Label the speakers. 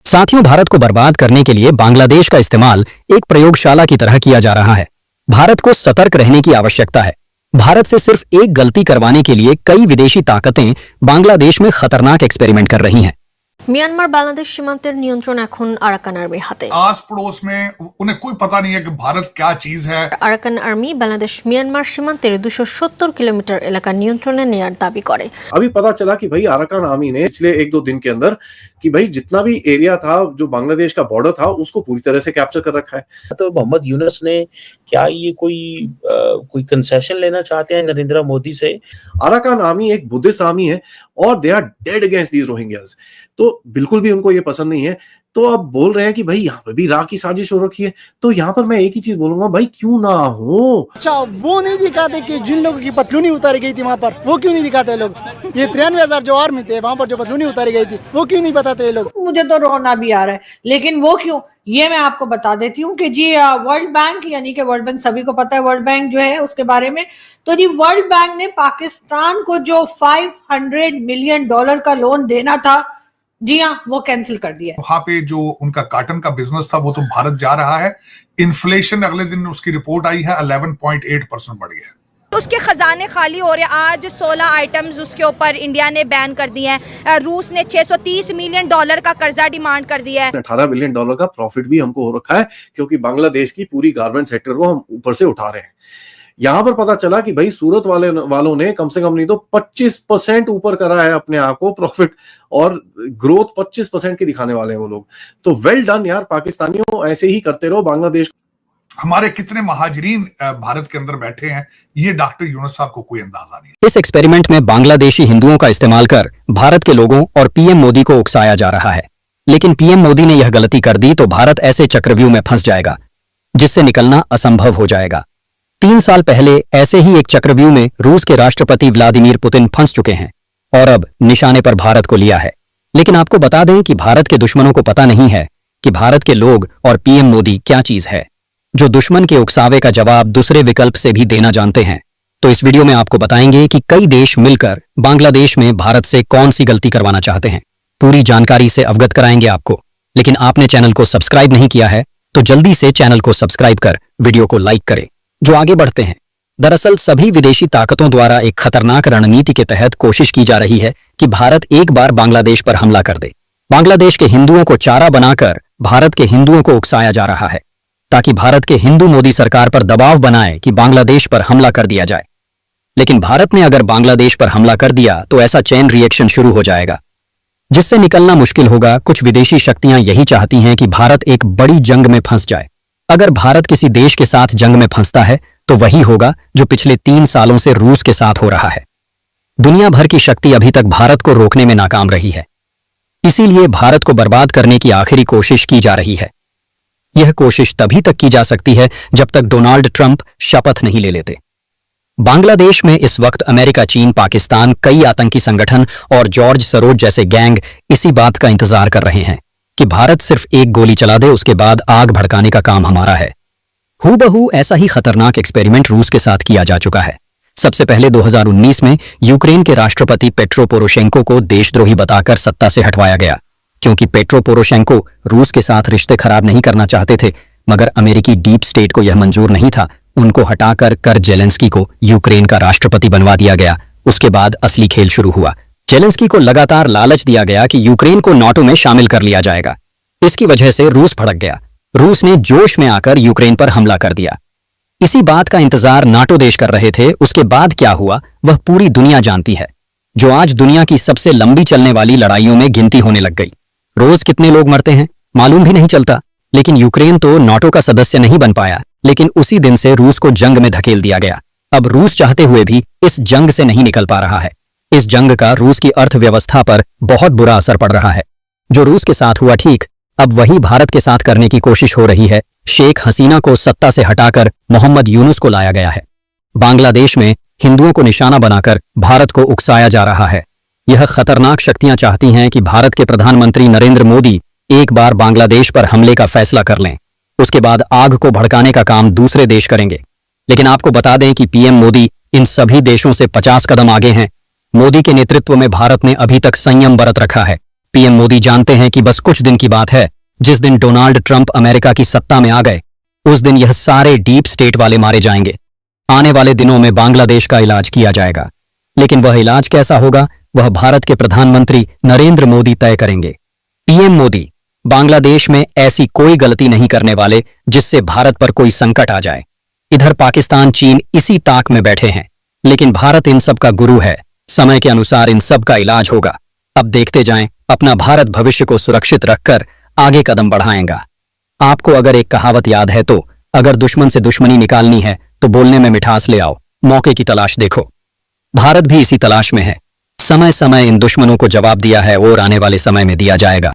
Speaker 1: साथियों, भारत को बर्बाद करने के लिए बांग्लादेश का इस्तेमाल एक प्रयोगशाला की तरह किया जा रहा है। भारत को सतर्क रहने की आवश्यकता है। भारत से सिर्फ एक गलती करवाने के लिए कई विदेशी ताकतें बांग्लादेश में खतरनाक एक्सपेरिमेंट कर रही हैं।
Speaker 2: মিয়ানমার বাংলাদেশ সীমান্তের নিয়ন্ত্রণ এখন আরাকান আর্মির হাতে।
Speaker 3: आस पड़ोस में उन्हें कोई पता नहीं है कि भारत क्या चीज है।
Speaker 2: আরাকান আর্মি বাংলাদেশ মিয়ানমার সীমান্তের 270 কিলোমিটার এলাকা নিয়ন্ত্রণে নেয়ার দাবি করে।
Speaker 4: अभी पता चला कि भाई अराकान आर्मी ने पिछले 1-2 दिन के अंदर कि भाई जितना भी एरिया था जो बांग्लादेश का बॉर्डर था उसको पूरी तरह से कैप्चर कर रखा है।
Speaker 5: तो मोहम्मद यूनुस ने क्या ये कोई कंसेशन लेना चाहते हैं नरेंद्र मोदी से?
Speaker 4: अराकान आर्मी एक बुद्धिस्ट आर्मी है और they are dead against these Rohingyas, तो बिल्कुल भी उनको ये पसंद नहीं है। तो अब बोल रहे हैं कि भाई यहाँ पे भी राह की साजिश हो रखी है। तो यहाँ पर मैं एक ही चीज बोलूंगा, भाई क्यों ना हो।
Speaker 6: अच्छा, वो नहीं दिखाते कि जिन लोगों की पतलूनी उतारी गई थी वहाँ पर, वो क्यों नहीं दिखाते लोग? ये 93,000 जो आर्मी थे वहाँ पर जो पतलूनी उतारी गई थी वो क्यों नहीं बताते ये लोग?
Speaker 7: मुझे तो रोना भी आ रहा है, लेकिन वो क्यों, ये मैं आपको बता देती हूँ कि जी वर्ल्ड बैंक, यानी कि वर्ल्ड बैंक सभी को पता है वर्ल्ड बैंक जो है उसके बारे में, तो जी वर्ल्ड बैंक ने पाकिस्तान को जो $500 मिलियन का लोन देना था, जी हाँ, वो कैंसिल कर दिया।
Speaker 3: वहां पे जो उनका कॉटन का बिजनेस था वो तो भारत जा रहा है। इन्फ्लेशन अगले दिन उसकी रिपोर्ट आई है 11.8% बढ़ गया है।
Speaker 8: उसके खजाने खाली हो रहे हैं। आज 16 आइटम्स उसके ऊपर इंडिया ने बैन कर दिए हैं। रूस ने $630 मिलियन का कर्जा डिमांड कर दिया है।
Speaker 4: $18 बिलियन का प्रॉफिट भी हमको हो रखा है, क्योंकि बांग्लादेश की पूरी गारमेंट सेक्टर को हम ऊपर से उठा रहे हैं। यहाँ पर पता चला कि भाई सूरत वालों ने कम से कम नहीं तो 25% ऊपर करा है अपने आप को प्रॉफिट, और ग्रोथ 25% की दिखाने वाले हैं वो लोग। तो वेल डन यार पाकिस्तानियों, ऐसे ही करते रहो। बांग्लादेश
Speaker 3: हमारे कितने महाजरीन भारत के अंदर बैठे हैं, ये डॉक्टर यूनुस साहब को कोई अंदाजा नहीं।
Speaker 1: इस एक्सपेरिमेंट में बांग्लादेशी हिंदुओं का इस्तेमाल कर भारत के लोगों और पीएम मोदी को उकसाया जा रहा है। लेकिन पीएम मोदी ने यह गलती कर दी तो भारत ऐसे चक्रव्यूह में फंस जाएगा जिससे निकलना असंभव हो जाएगा। 3 साल पहले ऐसे ही एक चक्रव्यूह में रूस के राष्ट्रपति व्लादिमीर पुतिन फंस चुके हैं और अब निशाने पर भारत को लिया है। लेकिन आपको बता दें कि भारत के दुश्मनों को पता नहीं है कि भारत के लोग और पीएम मोदी क्या चीज है। जो दुश्मन के उकसावे का जवाब दूसरे विकल्प से भी देना जानते हैं, तो इस वीडियो में आपको बताएंगे कि कई देश मिलकर बांग्लादेश में भारत से कौन सी गलती करवाना चाहते हैं। पूरी जानकारी से अवगत कराएंगे आपको। लेकिन आपने चैनल को सब्सक्राइब नहीं किया है तो जल्दी से चैनल को सब्सक्राइब कर वीडियो को लाइक करें। जो आगे बढ़ते हैं, दरअसल सभी विदेशी ताकतों द्वारा एक खतरनाक रणनीति के तहत कोशिश की जा रही है कि भारत एक बार बांग्लादेश पर हमला कर दे। बांग्लादेश के हिंदुओं को चारा बनाकर भारत के हिंदुओं को उकसाया जा रहा है ताकि भारत के हिंदू मोदी सरकार पर दबाव बनाए कि बांग्लादेश पर हमला कर दिया जाए। लेकिन भारत ने अगर बांग्लादेश पर हमला कर दिया तो ऐसा चेन रिएक्शन शुरू हो जाएगा जिससे निकलना मुश्किल होगा। कुछ विदेशी शक्तियां यही चाहती हैं कि भारत एक बड़ी जंग में फंस जाए। अगर भारत किसी देश के साथ जंग में फंसता है तो वही होगा जो पिछले 3 सालों से रूस के साथ हो रहा है। दुनिया भर की शक्ति अभी तक भारत को रोकने में नाकाम रही है, इसीलिए भारत को बर्बाद करने की आखिरी कोशिश की जा रही है। यह कोशिश तभी तक की जा सकती है जब तक डोनाल्ड ट्रंप शपथ नहीं ले लेते। बांग्लादेश में इस वक्त अमेरिका, चीन, पाकिस्तान, कई आतंकी संगठन और जॉर्ज सरोज जैसे गैंग इसी बात का इंतजार कर रहे हैं कि भारत सिर्फ एक गोली चला दे, उसके बाद आग भड़काने का काम हमारा है। हूबहू ऐसा ही खतरनाक एक्सपेरिमेंट रूस के साथ किया जा चुका है। सबसे पहले 2019 में यूक्रेन के राष्ट्रपति पेट्रो पोरोशेंको को देशद्रोही बताकर सत्ता से हटवाया गया, क्योंकि पेट्रो पोरोशेंको रूस के साथ रिश्ते खराब नहीं करना चाहते थे। मगर अमेरिकी डीप स्टेट को यह मंजूर नहीं था। उनको हटाकर कर जेलेंस्की को यूक्रेन का राष्ट्रपति बनवा दिया गया। उसके बाद असली खेल शुरू हुआ। जेलेंस्की को लगातार लालच दिया गया कि यूक्रेन को नाटो में शामिल कर लिया जाएगा। इसकी वजह से रूस भड़क गया। रूस ने जोश में आकर यूक्रेन पर हमला कर दिया। इसी बात का इंतजार नाटो देश कर रहे थे। उसके बाद क्या हुआ वह पूरी दुनिया जानती है, जो आज दुनिया की सबसे लंबी चलने वाली लड़ाइयों में गिनती होने लग गई। रोज कितने लोग मरते हैं मालूम भी नहीं चलता। लेकिन यूक्रेन तो नाटो का सदस्य नहीं बन पाया, लेकिन उसी दिन से रूस को जंग में धकेल दिया गया। अब रूस चाहते हुए भी इस जंग से नहीं निकल पा रहा है। इस जंग का रूस की अर्थव्यवस्था पर बहुत बुरा असर पड़ रहा है। जो रूस के साथ हुआ ठीक, अब वही भारत के साथ करने की कोशिश हो रही है। शेख हसीना को सत्ता से हटाकर मोहम्मद यूनुस को लाया गया है। बांग्लादेश में हिंदुओं को निशाना बनाकर भारत को उकसाया जा रहा है। यह खतरनाक शक्तियां चाहती हैं कि भारत के प्रधानमंत्री नरेंद्र मोदी एक बार बांग्लादेश पर हमले का फैसला कर लें, उसके बाद आग को भड़काने का काम दूसरे देश करेंगे। लेकिन आपको बता दें कि पीएम मोदी इन सभी देशों से 50 कदम आगे हैं। मोदी के नेतृत्व में भारत ने अभी तक संयम बरत रखा है। पीएम मोदी जानते हैं कि बस कुछ दिन की बात है, जिस दिन डोनाल्ड ट्रंप अमेरिका की सत्ता में आ गए उस दिन यह सारे डीप स्टेट वाले मारे जाएंगे। आने वाले दिनों में बांग्लादेश का इलाज किया जाएगा, लेकिन वह इलाज कैसा होगा वह भारत के प्रधानमंत्री नरेंद्र मोदी तय करेंगे। पीएम मोदी बांग्लादेश में ऐसी कोई गलती नहीं करने वाले जिससे भारत पर कोई संकट आ जाए। इधर पाकिस्तान चीन इसी ताक में बैठे हैं, लेकिन भारत इन सब का गुरु है, समय के अनुसार इन सब का इलाज होगा। अब देखते जाएं, अपना भारत भविष्य को सुरक्षित रखकर आगे कदम बढ़ाएगा। आपको अगर एक कहावत याद है तो, अगर दुश्मन से दुश्मनी निकालनी है तो बोलने में मिठास ले आओ, मौके की तलाश देखो। भारत भी इसी तलाश में है। समय समय इन दुश्मनों को जवाब दिया है और आने वाले समय में दिया जाएगा।